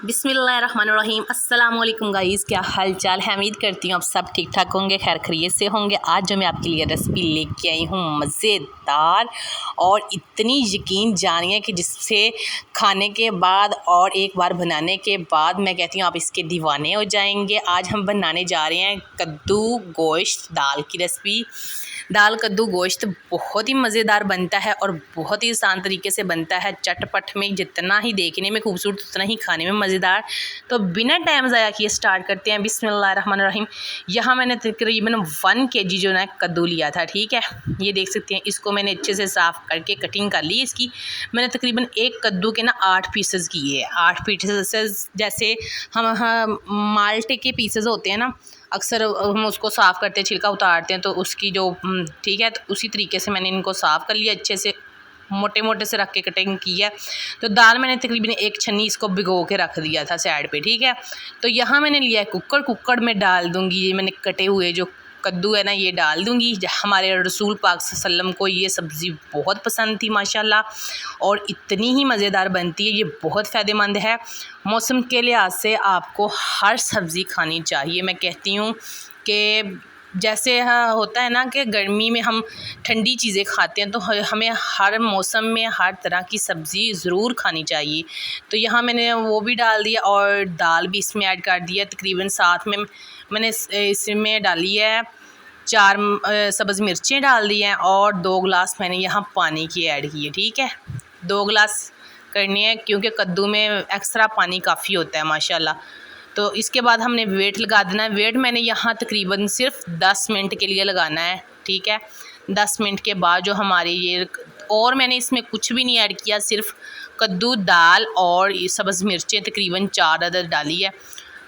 बिस्मिल्लाहिर्रहमानिर्रहीम। अस्सलाम वालेकुम गाइज़, क्या हाल चाल है। उम्मीद करती हूँ आप सब ठीक ठाक होंगे, खैर खैरियत से होंगे। आज जो मैं आपके लिए रेसिपी लेके आई हूँ मज़ेदार और इतनी यकीन जानिए कि जिससे खाने के बाद और एक बार बनाने के बाद मैं कहती हूँ आप इसके दीवाने हो जाएंगे। आज हम बनाने जा रहे हैं कद्दू गोश्त दाल की रेसिपी। दाल कद्दू गोश्त बहुत ही मज़ेदार बनता है और बहुत ही आसान तरीके से बनता है। चटपट में जितना ही देखने में खूबसूरत उतना ही खाने में मज़ेदार। तो बिना टाइम ज़ाया किए स्टार्ट करते हैं। बिस्मिल्लाहिर्रहमानिर्रहीम। यहाँ मैंने तकरीबन 1 kg जो है कद्दू लिया था, ठीक है। ये देख सकते हैं, इसको मैंने अच्छे से साफ़ करके कटिंग कर ली। इसकी मैंने तकरीबन एक कद्दू के ना 8 पीसेस किए। 8 पीसेस जैसे हम माल्टे के पीसेस होते हैं ना, अक्सर हम उसको साफ़ करते हैं, छिलका उतारते हैं, तो उसकी जो ठीक है, तो उसी तरीके से मैंने इनको साफ़ कर लिया, अच्छे से मोटे मोटे से रख के कटिंग की है। तो दाल मैंने तकरीबन 1 छन्नी इसको भिगो के रख दिया था साइड पे, ठीक है। तो यहाँ मैंने लिया है कुकर में डाल दूँगी ये मैंने कटे हुए जो कद्दू है ना, ये डाल दूँगी। हमारे रसूल पाक सल्लम को ये सब्ज़ी बहुत पसंद थी माशाल्लाह, और इतनी ही मज़ेदार बनती है। ये बहुत फ़ायदेमंद है। मौसम के लिहाज से आपको हर सब्ज़ी खानी चाहिए। मैं कहती हूँ कि जैसे होता है ना कि गर्मी में हम ठंडी चीज़ें खाते हैं, तो हमें हर मौसम में हर तरह की सब्ज़ी ज़रूर खानी चाहिए। तो यहाँ मैंने वो भी डाल दिया और दाल भी इसमें ऐड कर दिया। तकरीबन साथ में मैंने इसमें डाली है 4 सब्ज़ मिर्चें डाल दी हैं और 2 गिलास मैंने यहाँ पानी की ऐड की है, ठीक है। 2 गिलास करनी है क्योंकि कद्दू में एक्स्ट्रा पानी काफ़ी होता है माशाल्लाह। तो इसके बाद हमने वेट लगा देना है। वेट मैंने यहाँ तकरीबन सिर्फ 10 मिनट के लिए लगाना है, ठीक है। 10 मिनट के बाद जो हमारी ये, और मैंने इसमें कुछ भी नहीं ऐड किया, सिर्फ कद्दू दाल और सब्ज़ मिर्चें तकरीबन 4 अदद डाली है।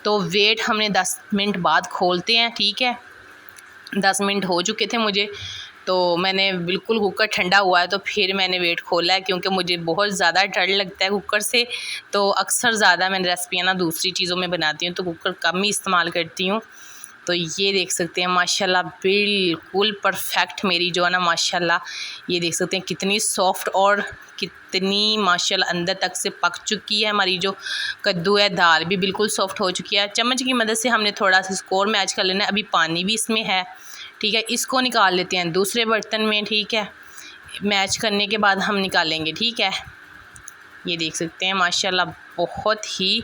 तो वेट हमने 10 मिनट बाद खोलते हैं, ठीक है। 10 मिनट हो चुके थे मुझे, तो मैंने बिल्कुल कुकर ठंडा हुआ है तो फिर मैंने वेट खोला है, क्योंकि मुझे बहुत ज़्यादा डर लगता है कुकर से। तो अक्सर ज़्यादा मैंने रेसिपियाँ ना दूसरी चीज़ों में बनाती हूँ, तो कुकर कम ही इस्तेमाल करती हूँ। तो ये देख सकते हैं माशाल्लाह बिल्कुल परफेक्ट मेरी जो है ना माशाल्लाह, ये देख सकते हैं कितनी सॉफ्ट और कितनी माशाल्लाह अंदर तक से पक चुकी है हमारी जो कद्दू है। दाल भी बिल्कुल सॉफ्ट हो चुकी है। चम्मच की मदद से हमने थोड़ा सा इसको और मैच कर लेना है। अभी पानी भी इसमें है, ठीक है। इसको निकाल लेते हैं दूसरे बर्तन में, ठीक है। मैच करने के बाद हम निकालेंगे, ठीक है। ये देख सकते हैं माशाल्लाह बहुत ही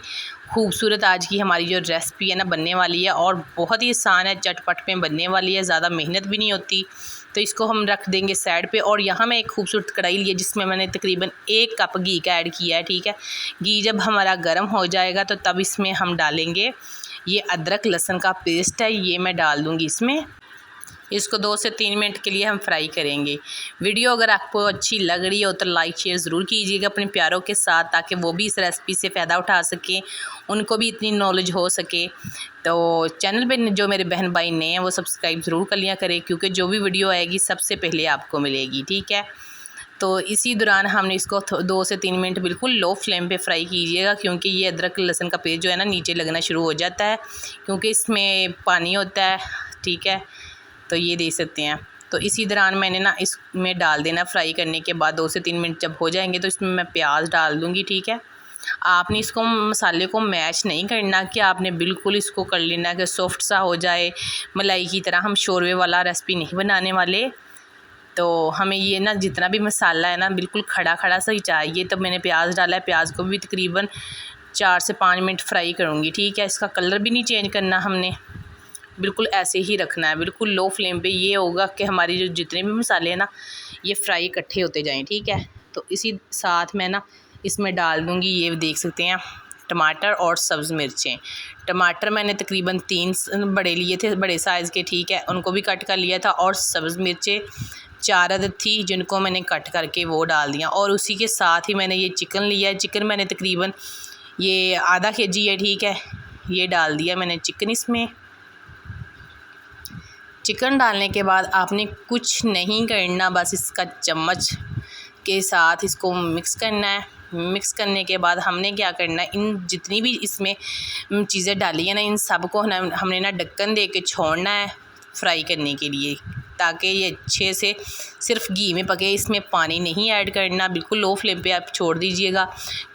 खूबसूरत आज की हमारी जो रेसिपी है ना बनने वाली है, और बहुत ही आसान है, चटपट में बनने वाली है, ज़्यादा मेहनत भी नहीं होती। तो इसको हम रख देंगे साइड पे। और यहाँ मैं एक खूबसूरत कढ़ाई ली है जिसमें मैंने तकरीबन 1 कप घी का ऐड किया है, ठीक है। घी जब हमारा गर्म हो जाएगा तो तब इसमें हम डालेंगे ये अदरक लहसुन का पेस्ट है, ये मैं डाल दूँगी इसमें। इसको 2 से 3 मिनट के लिए हम फ्राई करेंगे। वीडियो अगर आपको अच्छी लग रही हो तो लाइक शेयर ज़रूर कीजिएगा अपने प्यारों के साथ, ताकि वो भी इस रेसिपी से फ़ायदा उठा सकें, उनको भी इतनी नॉलेज हो सके। तो चैनल पे जो मेरे बहन भाई नए हैं वो सब्सक्राइब ज़रूर कर लिया करें, क्योंकि जो भी वीडियो आएगी सबसे पहले आपको मिलेगी, ठीक है। तो इसी दौरान हमने इसको 2 से 3 मिनट बिल्कुल लो फ्लेम पे फ्राई कीजिएगा, क्योंकि ये अदरक लहसुन का पेस्ट जो है ना नीचे लगना शुरू हो जाता है, क्योंकि इसमें पानी होता है, ठीक है। तो ये देख सकते हैं। तो इसी दौरान मैंने ना इसमें डाल देना फ्राई करने के बाद 2 से 3 मिनट जब हो जाएंगे तो इसमें मैं प्याज डाल दूँगी, ठीक है। आपने इसको मसाले को मैच नहीं करना कि आपने बिल्कुल इसको कर लेना कि सॉफ्ट सा हो जाए मलाई की तरह। हम शोरवे वाला रेसिपी नहीं बनाने वाले। तो हमें ये ना जितना भी मसाला है ना बिल्कुल खड़ा खड़ा सा ही चाहिए। तो मैंने प्याज डाला है, प्याज को भी तकरीबन 4 से 5 मिनट फ्राई करूँगी, ठीक है। इसका कलर भी नहीं चेंज करना हमने, बिल्कुल ऐसे ही रखना है, बिल्कुल लो फ्लेम पे। ये होगा कि हमारी जो जितने भी मसाले हैं ना ये फ्राई इकट्ठे होते जाएं, ठीक है। तो इसी साथ मैं ना इसमें डाल दूँगी, ये देख सकते हैं, टमाटर और सब्ज़ मिर्चें। टमाटर मैंने तकरीबन 3 बड़े लिए थे, बड़े साइज़ के, ठीक है, उनको भी कट कर लिया था। और सब्ज़ मिर्चें 4 अदद थी जिनको मैंने कट करके वो डाल दिया। और उसी के साथ ही मैंने ये चिकन लिया है। चिकन मैंने तकरीबन ये आधा kg है, ठीक है। ये डाल दिया मैंने चिकन इसमें। चिकन डालने के बाद आपने कुछ नहीं करना, बस इसका चम्मच के साथ इसको मिक्स करना है। मिक्स करने के बाद हमने क्या करना है, इन जितनी भी इसमें चीज़ें डाली है ना, इन सब को हमने ना ढक्कन दे के छोड़ना है फ्राई करने के लिए, ताकि ये अच्छे से सिर्फ घी में पके। इसमें पानी नहीं ऐड करना, बिल्कुल लो फ्लेम पे आप छोड़ दीजिएगा,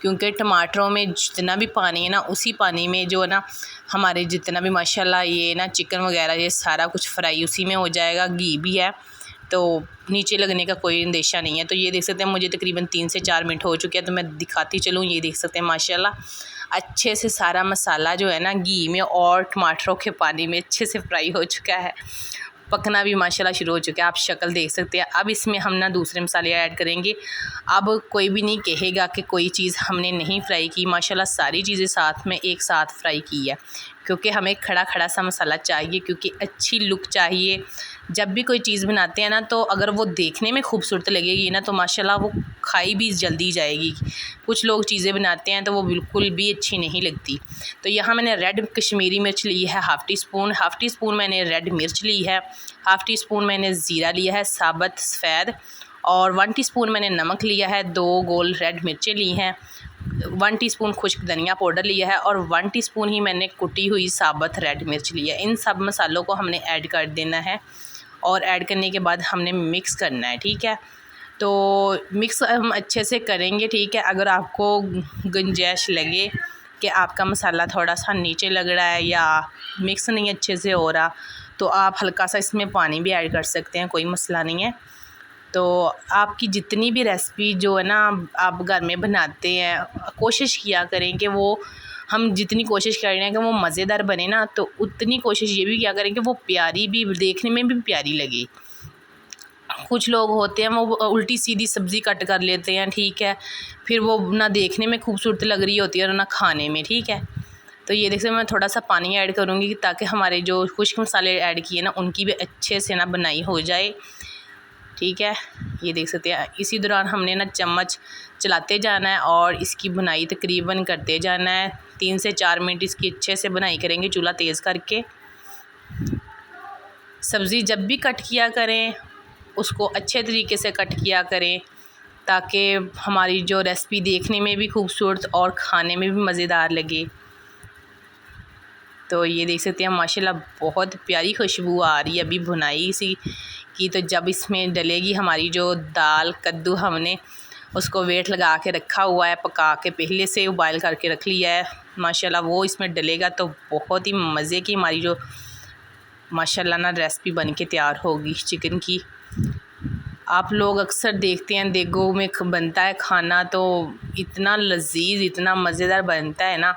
क्योंकि टमाटरों में जितना भी पानी है ना, उसी पानी में जो है ना हमारे जितना भी माशाल्लाह ये ना चिकन वगैरह ये सारा कुछ फ्राई उसी में हो जाएगा। घी भी है तो नीचे लगने का कोई अंदेशा नहीं है। तो ये देख सकते हैं मुझे तकरीबन 3 से 4 मिनट हो चुके हैं, तो मैं दिखाती चलूँ। ये देख सकते हैं माशाल्लाह अच्छे से सारा मसाला जो है ना घी में और टमाटरों के पानी में अच्छे से फ्राई हो चुका है, पकना भी माशाल्लाह शुरू हो चुका है। आप शक्ल देख सकते हैं। अब इसमें हम ना दूसरे मसाले ऐड करेंगे। अब कोई भी नहीं कहेगा कि कोई चीज़ हमने नहीं फ्राई की, माशाल्लाह सारी चीज़ें साथ में एक साथ फ्राई की है, क्योंकि हमें खड़ा खड़ा सा मसाला चाहिए, क्योंकि अच्छी लुक चाहिए। जब भी कोई चीज़ बनाते हैं ना, तो अगर वो देखने में खूबसूरत लगेगी ना, तो माशाल्लाह वो खाई भी जल्दी जाएगी। कुछ लोग चीज़ें बनाते हैं तो वो बिल्कुल भी अच्छी नहीं लगती। तो यहाँ मैंने रेड कश्मीरी मिर्च ली है हाफ़ टी स्पून मैंने रेड मिर्च ली है, हाफ़ टी स्पून मैंने ज़ीरा लिया है साबुत सफ़ेद, और 1 टीस्पून मैंने नमक लिया है, 2 गोल रेड मिर्चें ली हैं, 1 टीस्पून खुश्क धनिया पाउडर लिया है, और 1 टीस्पून ही मैंने कुटी हुई साबुत रेड मिर्च ली है। इन सब मसालों को हमने ऐड कर देना है, और ऐड करने के बाद हमने मिक्स करना है, ठीक है। तो मिक्स हम अच्छे से करेंगे, ठीक है। अगर आपको गुंजाइश लगे कि आपका मसाला थोड़ा सा नीचे लग रहा है या मिक्स नहीं अच्छे से हो रहा, तो आप हल्का सा इसमें पानी भी ऐड कर सकते हैं, कोई मसला नहीं है। तो आपकी जितनी भी रेसिपी जो है ना आप घर में बनाते हैं, कोशिश किया करें कि वो हम जितनी कोशिश कर रहे हैं कि वो मज़ेदार बने ना, तो उतनी कोशिश ये भी किया करें कि वो प्यारी भी, देखने में भी प्यारी लगे। कुछ लोग होते हैं वो उल्टी सीधी सब्ज़ी कट कर लेते हैं, ठीक है, फिर वो ना देखने में खूबसूरत लग रही होती है और ना खाने में, ठीक है। तो ये देखिए मैं थोड़ा सा पानी ऐड करूँगी ताकि हमारे जो खुश्क मसाले ऐड किए ना उनकी भी अच्छे से ना बनाई हो जाए, ठीक है। ये देख सकते हैं। इसी दौरान हमने ना चम्मच चलाते जाना है और इसकी बुनाई तकरीबन करते जाना है। 3 से 4 मिनट इसकी अच्छे से बुनाई करेंगे चूल्हा तेज़ करके। सब्ज़ी जब भी कट किया करें उसको अच्छे तरीके से कट किया करें, ताकि हमारी जो रेसिपी देखने में भी खूबसूरत और खाने में भी मज़ेदार लगे। तो ये देख सकते हैं माशाल्लाह बहुत प्यारी खुशबू आ रही है अभी भुनाई सी की। तो जब इसमें डलेगी हमारी जो दाल कद्दू, हमने उसको वेट लगा के रखा हुआ है, पका के पहले से उबाइल करके रख लिया है, माशाल्लाह वो इसमें डलेगा तो बहुत ही मज़े की हमारी जो माशाल्लाह ना रेसिपी बन के तैयार होगी चिकन की। आप लोग अक्सर देखते हैं देगों में बनता है खाना, तो इतना लजीज इतना मज़ेदार बनता है ना,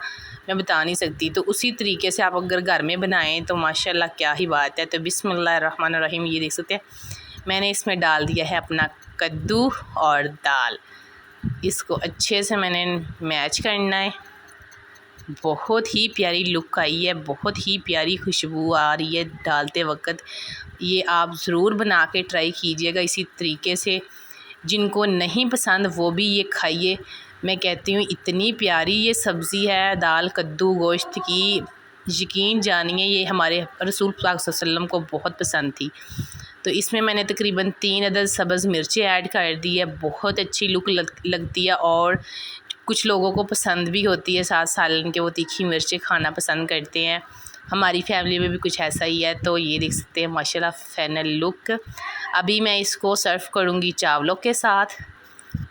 मैं बता नहीं सकती। तो उसी तरीके से आप अगर घर में बनाएं तो माशाल्लाह क्या ही बात है। तो बिस्मिल्लाहिर्रहमानिर्रहीम। ये देख सकते हैं मैंने इसमें डाल दिया है अपना कद्दू और दाल, इसको अच्छे से मैंने मैच करना है। बहुत ही प्यारी लुक आई है, बहुत ही प्यारी खुशबू आ रही है डालते वक्त। ये आप ज़रूर बना के ट्राई कीजिएगा इसी तरीके से। जिनको नहीं पसंद वो भी ये खाइए। मैं कहती हूँ इतनी प्यारी ये सब्ज़ी है दाल कद्दू गोश्त की, यकीन जानिए ये हमारे रसूल पाक सल्लल्लाहु अलैहि वसल्लम को बहुत पसंद थी। तो इसमें मैंने तकरीबन 3 अदद सब्ज़ मिर्चें ऐड कर दी है, बहुत अच्छी लुक लगती है और कुछ लोगों को पसंद भी होती है। 7 साल के वो तीखी मिर्चें खाना पसंद करते हैं, हमारी फैमिली में भी कुछ ऐसा ही है। तो ये देख सकते हैं माशाल्लाह फाइनल लुक। अभी मैं इसको सर्व करूँगी चावलों के साथ,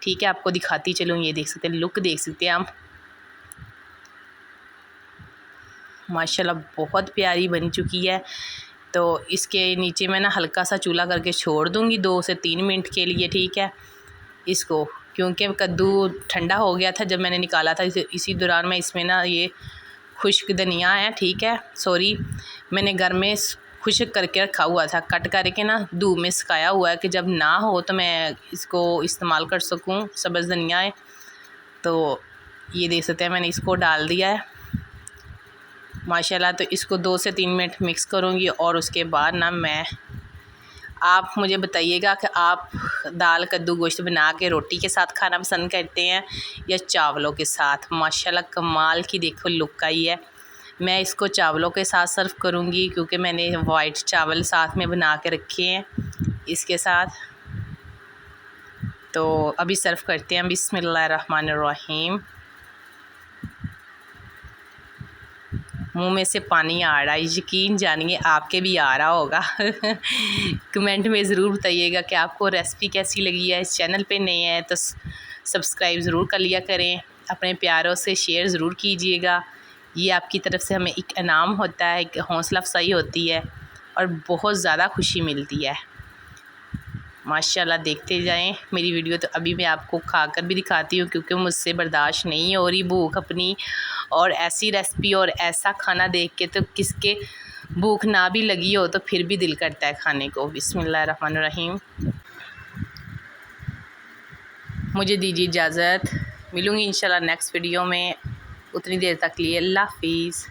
ठीक है, आपको दिखाती चलूँ। ये देख सकते हैं लुक, देख सकते हैं आप माशाल्लाह बहुत प्यारी बन चुकी है। तो इसके नीचे मैं ना हल्का सा चूल्हा करके छोड़ दूँगी 2 से 3 मिनट के लिए, ठीक है इसको, क्योंकि कद्दू ठंडा हो गया था जब मैंने निकाला था। इसी दौरान मैं इसमें ना ये खुश्क धनिया है, ठीक है, सॉरी मैंने घर में खुश्क करके रखा हुआ था, कट करके ना धूप में सुखाया हुआ है कि जब ना हो तो मैं इसको इस्तेमाल कर सकूं। सब्ज़ धनिया है, तो ये देख सकते हैं मैंने इसको डाल दिया है माशाल्लाह। तो इसको 2 से 3 मिनट मिक्स करूँगी और उसके बाद ना मैं, आप मुझे बताइएगा कि आप दाल कद्दू गोश्त बना के रोटी के साथ खाना पसंद करते हैं या चावलों के साथ। माशाल्लाह कमाल की देखो लुक आई है। मैं इसको चावलों के साथ सर्व करूँगी क्योंकि मैंने वाइट चावल साथ में बना के रखे हैं इसके साथ। तो अभी सर्व करते हैं। बिस्मिल्लाहिर्रहमानिर्रहीम। मुंह में से पानी आ रहा है, यकीन जानिए आपके भी आ रहा होगा। कमेंट में ज़रूर बताइएगा कि आपको रेसिपी कैसी लगी है। इस चैनल पे नए हैं तो सब्सक्राइब ज़रूर कर लिया करें, अपने प्यारों से शेयर ज़रूर कीजिएगा। ये आपकी तरफ से हमें एक इनाम होता है, एक हौसला अफजाई होती है और बहुत ज़्यादा खुशी मिलती है। माशाल्लाह देखते जाएं मेरी वीडियो। तो अभी मैं आपको खाकर भी दिखाती हूँ क्योंकि मुझसे बर्दाश्त नहीं हो रही भूख अपनी, और ऐसी रेसिपी और ऐसा खाना देख के तो किसके भूख ना भी लगी हो तो फिर भी दिल करता है खाने को। बिस्मिल्लाहिर्रहमानिर्रहीम। मुझे दीजिए इजाज़त, मिलूँगी इंशाल्लाह नेक्स्ट वीडियो में। उतनी देर तक लिए अल्लाह हाफिज़।